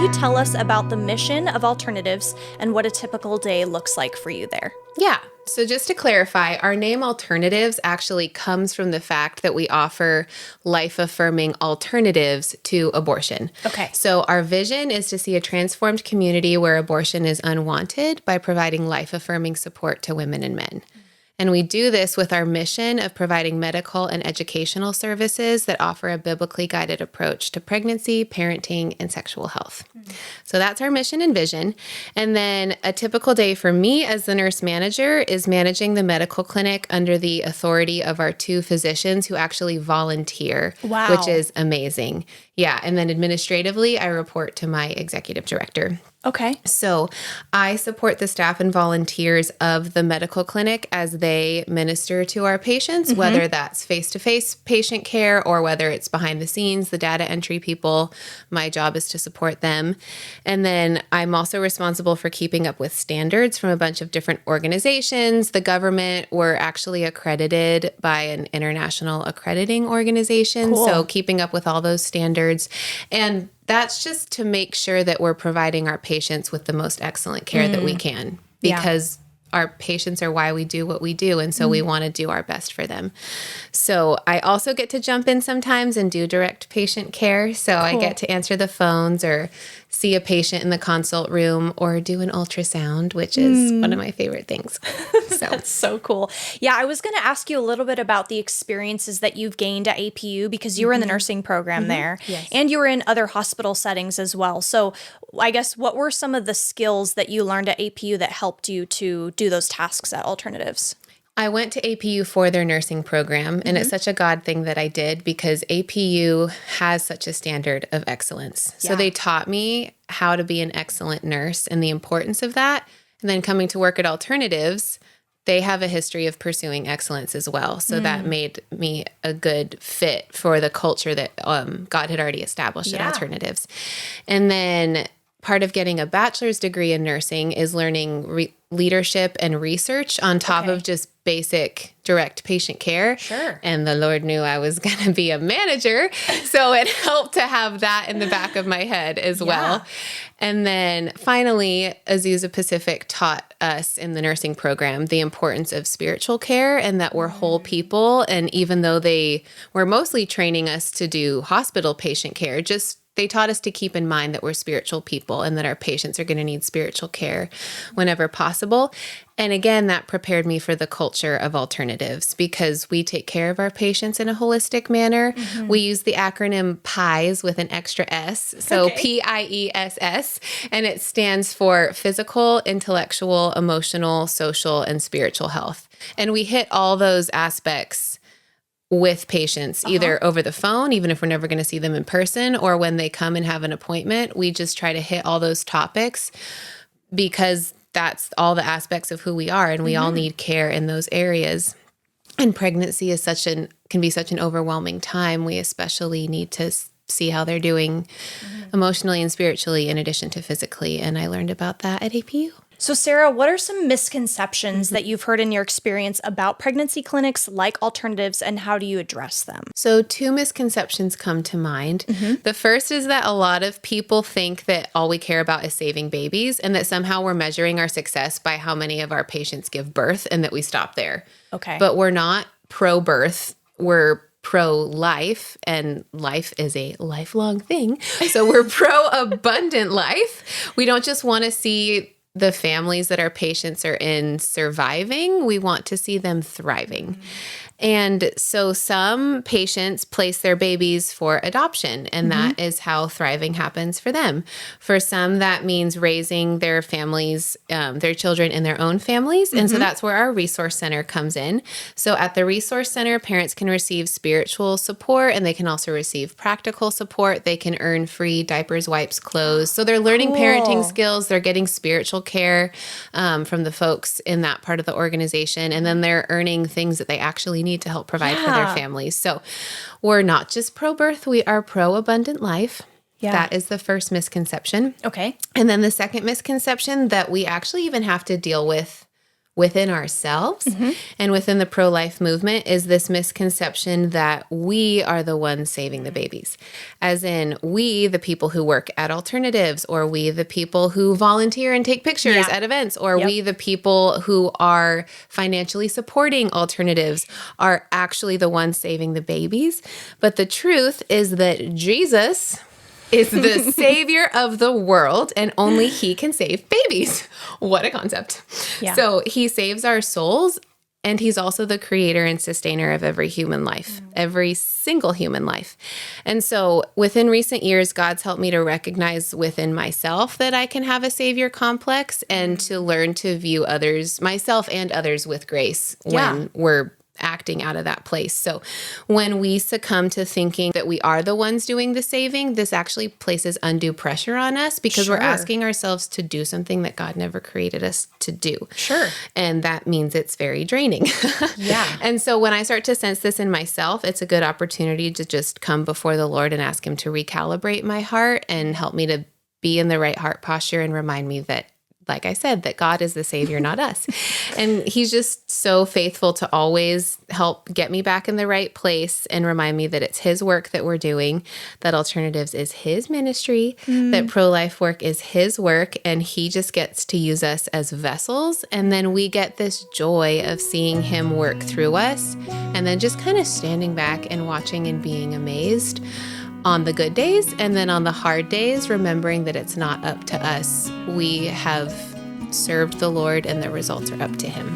you tell us about the mission of Alternatives and what a typical day looks like for you there? Yeah. So just to clarify, our name Alternatives actually comes from the fact that we offer life-affirming alternatives to abortion. Okay. So our vision is to see a transformed community where abortion is unwanted by providing life-affirming support to women and men. And we do this with our mission of providing medical and educational services that offer a biblically guided approach to pregnancy, parenting, and sexual health. So that's our mission and vision. And then a typical day for me as the nurse manager is managing the medical clinic under the authority of our 2 physicians who actually volunteer, Wow. which is amazing. Yeah. And then administratively, I report to my executive director. Okay. So I support the staff and volunteers of the medical clinic as they minister to our patients, whether that's face-to-face patient care or whether it's behind the scenes, the data entry people. My job is to support them. And then I'm also responsible for keeping up with standards from a bunch of different organizations. The government, we're actually accredited by an international accrediting organization. Cool. So keeping up with all those standards. And that's just to make sure that we're providing our patients with the most excellent care that we can, because our patients are why we do what we do. And so we want to do our best for them. So I also get to jump in sometimes and do direct patient care. So I get to answer the phones or see a patient in the consult room or do an ultrasound, which is one of my favorite things. So That's so cool. Yeah, I was going to ask you a little bit about the experiences that you've gained at APU because you were in the nursing program there, Yes. and you were in other hospital settings as well. So I guess what were some of the skills that you learned at APU that helped you to do those tasks at Alternatives? I went to APU for their nursing program, and it's such a God thing that I did because APU has such a standard of excellence. So they taught me how to be an excellent nurse and the importance of that. And then coming to work at Alternatives, they have a history of pursuing excellence as well. So that made me a good fit for the culture that God had already established at Alternatives. And then part of getting a bachelor's degree in nursing is learning leadership and research on top of just basic direct patient care. Sure. And the Lord knew I was going to be a manager. So it helped to have that in the back of my head as well. And then finally, Azusa Pacific taught us in the nursing program the importance of spiritual care and that we're whole people. And even though they were mostly training us to do hospital patient care, they taught us to keep in mind that we're spiritual people and that our patients are going to need spiritual care whenever possible. And again, that prepared me for the culture of Alternatives because we take care of our patients in a holistic manner. We use the acronym PIES with an extra S, so PIESS, and it stands for physical, intellectual, emotional, social, and spiritual health. And we hit all those aspects with patients, either over the phone, even if we're never going to see them in person, or when they come and have an appointment. We just try to hit all those topics because that's all the aspects of who we are, and we all need care in those areas. And pregnancy is can be such an overwhelming time. We especially need to see how they're doing emotionally and spiritually in addition to physically. And I learned about that at APU. So Sarah, what are some misconceptions that you've heard in your experience about pregnancy clinics like Alternatives, and how do you address them? So 2 misconceptions come to mind. The first is that a lot of people think that all we care about is saving babies and that somehow we're measuring our success by how many of our patients give birth and that we stop there. Okay. But we're not pro-birth. We're pro-life, and life is a lifelong thing. So we're pro-abundant life. We don't just want to see the families that our patients are in surviving. We want to see them thriving. And so some patients place their babies for adoption, and that is how thriving happens for them. For some, that means raising their families, their children in their own families. And so that's where our resource center comes in. So at the resource center, parents can receive spiritual support, and they can also receive practical support. They can earn free diapers, wipes, clothes. So they're learning parenting skills. They're getting spiritual care from the folks in that part of the organization. And then they're earning things that they actually need to help provide for their families. So we're not just pro-birth, we are pro-abundant life. That is the first misconception. Okay. And then the second misconception that we actually even have to deal with within ourselves and within the pro-life movement is this misconception that we are the ones saving the babies. As in, we, the people who work at alternatives, or we, the people who volunteer and take pictures at events, or we, the people who are financially supporting alternatives, are actually the ones saving the babies. But the truth is that Jesus is the savior of the world, and only he can save babies. What a concept. Yeah. So he saves our souls, and he's also the creator and sustainer of every human life, every single human life. And so within recent years, God's helped me to recognize within myself that I can have a savior complex, and to learn to view others, myself and others, with grace when we're acting out of that place. So when we succumb to thinking that we are the ones doing the saving, this actually places undue pressure on us, because we're asking ourselves to do something that God never created us to do. Sure. And that means it's very draining. And so when I start to sense this in myself, it's a good opportunity to just come before the Lord and ask him to recalibrate my heart and help me to be in the right heart posture, and remind me that, like I said, that God is the savior, not us. And he's just so faithful to always help get me back in the right place and remind me that it's his work that we're doing, that alternatives is his ministry, that pro-life work is his work, and he just gets to use us as vessels. And then we get this joy of seeing him work through us, and then just kind of standing back and watching and being amazed on the good days, and then on the hard days, remembering that it's not up to us. We have served the Lord, and the results are up to him.